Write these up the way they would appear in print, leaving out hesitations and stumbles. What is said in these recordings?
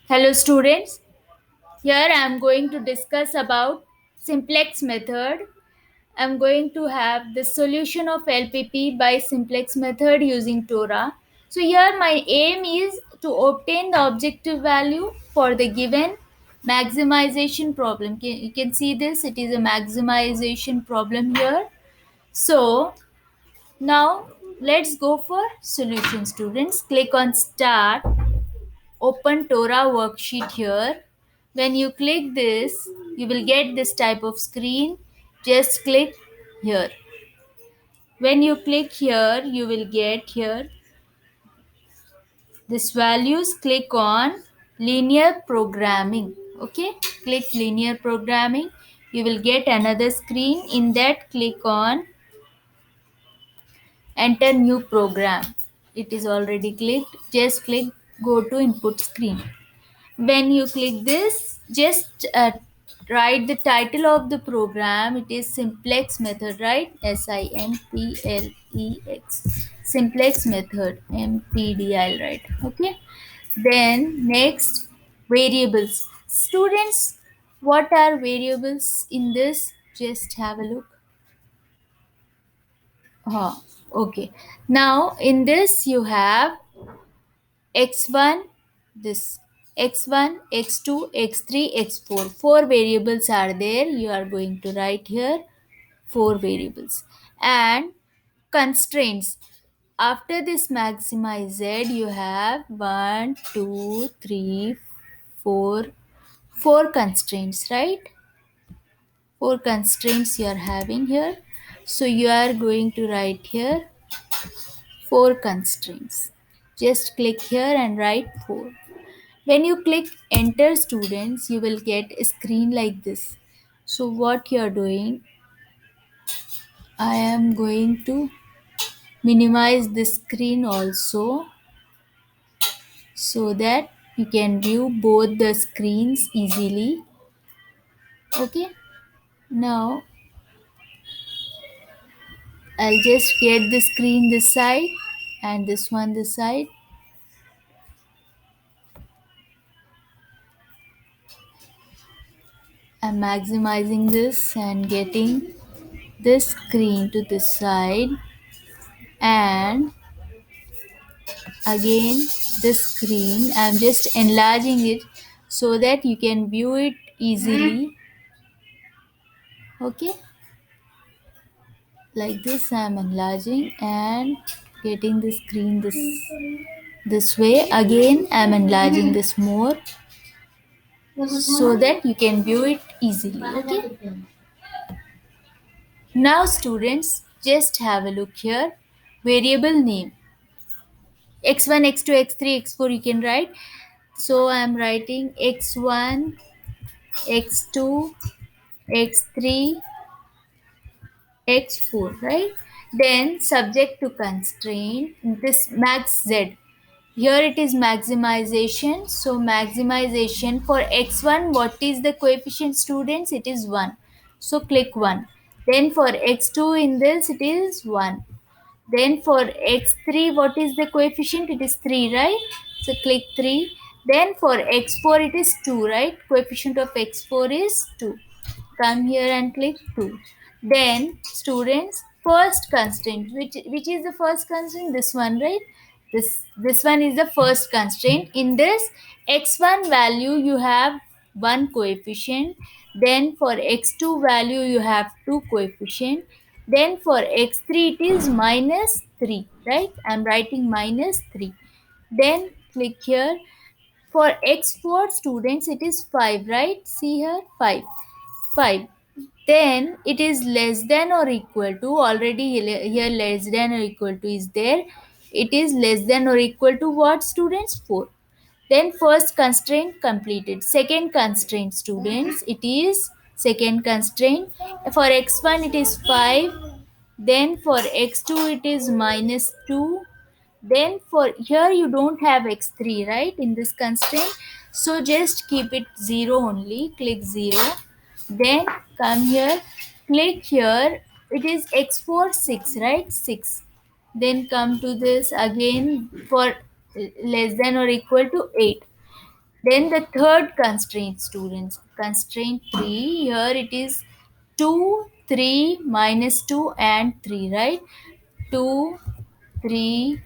Hello students, here I am going to discuss about simplex method. I am going to have the solution of LPP by simplex method using Torah. So here my aim is to obtain the objective value for the given maximization problem. You can see this, it is a maximization problem here. So now let's go for solution students. Click on start. Open Torah worksheet here. When you click this, you will get this type of screen. Just click here. When you click here, you will get here this values. Click on linear programming. Okay, click linear programming. You will get another screen. In that, click on enter new program. It is already clicked. Just click go to input screen. When you click this, just write the title of the program. It is simplex method, right? Simplex, simplex method, mpd, I'll write. Okay, then next, variables. Students, what are variables in this? Just have a look. Okay, now in this you have x1, this x1, x2, x3, x4, four variables are there. You are going to write here four variables. And constraints, after this maximize z, you have one, two, three, four constraints, right? Four constraints you are having here. So you are going to write here four constraints. Just click here and write four. When you click enter students, you will get a screen like this. So what you are doing, I am going to minimize this screen also so that you can view both the screens easily. Okay, now I'll just get the screen this side and this one this side. I'm maximizing this and getting this screen to this side, and again this screen I'm just enlarging it so that you can view it easily. Okay, like this I'm enlarging and getting the screen this way. Again I'm enlarging this more so that you can view it easily. Okay, now students, just have a look here. Variable name x1, x2, x3, x4 you can write. So I'm writing x1, x2, x3, x4, right? Then subject to constraint, this max z. Here it is maximization. So maximization for x1, what is the coefficient students? It is 1. So click 1. Then for x2 in this it is 1. Then for x3, what is the coefficient? It is 3, right? So click 3. Then for x4, it is 2, right? Coefficient of x4 is 2. Come here and click 2. Then students, first constraint. Which is the first constraint? This one, right? This one is the first constraint. In this x1 value, you have one coefficient. Then for x2 value, you have two coefficient. Then for x3 it is minus 3, right? I'm writing minus 3. Then click here. For x4 students it is 5, right? See here, 5. 5. Then it is less than or equal to, already here less than or equal to is there. It is less than or equal to what students? 4. Then first constraint completed. Second constraint students, it is second constraint. For x1 it is 5. Then for x2 it is minus 2. Then for here you don't have x3, right, in this constraint. So just keep it 0 only. Click 0. Then come here, click here. It is x4 6, right? 6. Then come to this again for less than or equal to 8. Then the third constraint, students, constraint 3, here it is 2, 3, minus 2 and 3, right? 2, 3,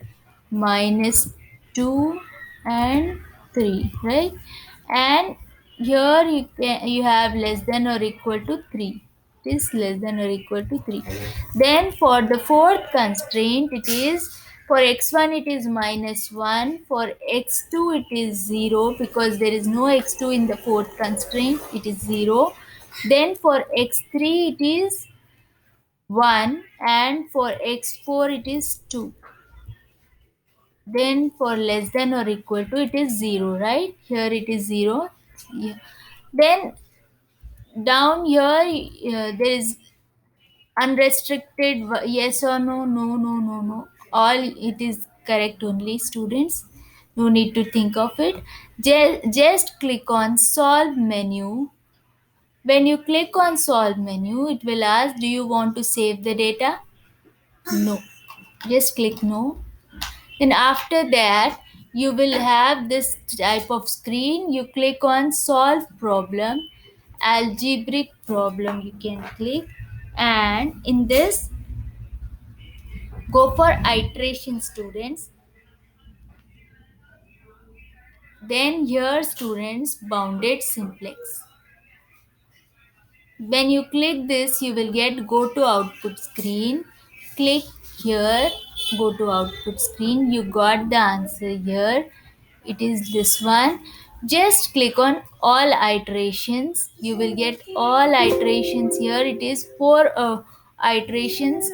minus 2 and 3, right? And here you have less than or equal to 3. It is less than or equal to 3. Then for the fourth constraint, it is for x1 it is minus 1, for x2 it is 0 because there is no x2 in the fourth constraint, it is 0. Then for x3 it is 1, and for x4 it is 2. Then for less than or equal to it is 0, right? Here it is 0. Yeah. Then down here there is unrestricted yes or no, no, no, no, no, all it is correct only, students. No need to think of it. Just click on solve menu. When you click on solve menu, it will ask, do you want to save the data? No. Just click no. Then after that, you will have this type of screen. You click on solve problem, algebraic problem you can click, and in this go for iteration, students. Then here, students, bounded simplex. When you click this, you will get go to output screen. Click here, go to output screen. You got the answer here. It is this one. Just click on all iterations. You will get all iterations here. It is four iterations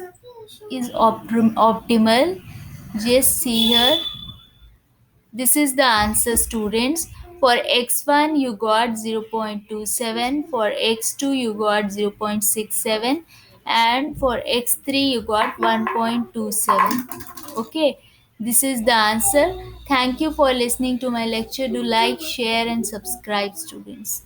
is optimal. Just see here. This is the answer, students. For x1 you got 0.27, for x2 you got 0.67, and for x3 you got 1.27. Okay, this is the answer. Thank you for listening to my lecture. Do like, share and subscribe, students.